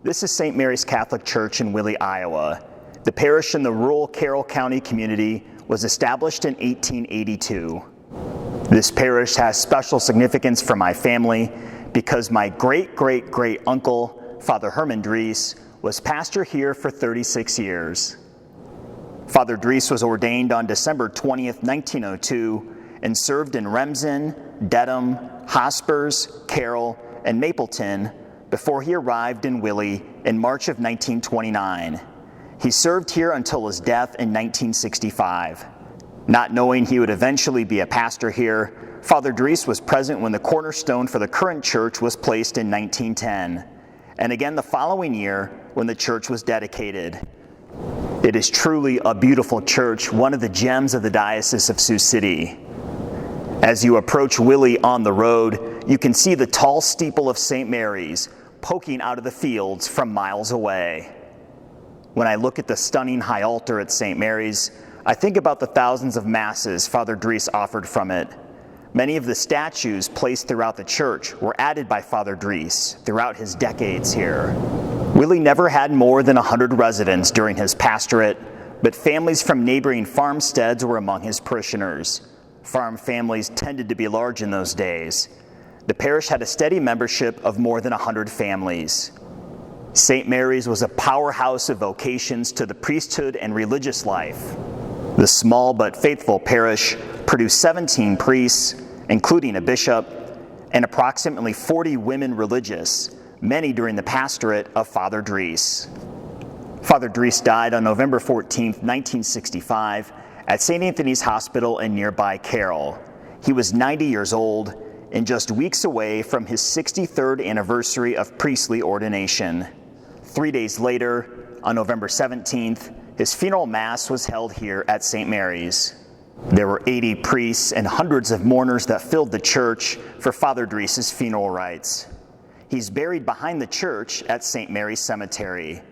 This is St. Mary's Catholic Church in Willey, Iowa. The parish in the rural Carroll County community was established in 1882. This parish has special significance for my family because my great-great-great-uncle, Father Herman Dries, was pastor here for 36 years. Father Dries was ordained on December 20th, 1902, and served in Remsen, Dedham, Hospers, Carroll, and Mapleton before he arrived in Willey in March of 1929. He served here until his death in 1965. Not knowing he would eventually be a pastor here, Father Dries was present when the cornerstone for the current church was placed in 1910, and again the following year when the church was dedicated. It is truly a beautiful church, one of the gems of the Diocese of Sioux City. As you approach Willey on the road, you can see the tall steeple of St. Mary's poking out of the fields from miles away. When I look at the stunning high altar at St. Mary's, I think about the thousands of masses Father Dries offered from it. Many of the statues placed throughout the church were added by Father Dries throughout his decades here. Willey never had more than 100 residents during his pastorate, but families from neighboring farmsteads were among his parishioners. Farm families tended to be large in those days. The parish had a steady membership of more than 100 families. St. Mary's was a powerhouse of vocations to the priesthood and religious life. The small but faithful parish produced 17 priests, including a bishop, and approximately 40 women religious, many during the pastorate of Father Dries. Father Dries died on November 14, 1965, at St. Anthony's Hospital in nearby Carroll. He was 90 years old and just weeks away from his 63rd anniversary of priestly ordination. 3 days later, on November 17th, his funeral mass was held here at St. Mary's. There were 80 priests and hundreds of mourners that filled the church for Father Dries' funeral rites. He's buried behind the church at St. Mary's Cemetery.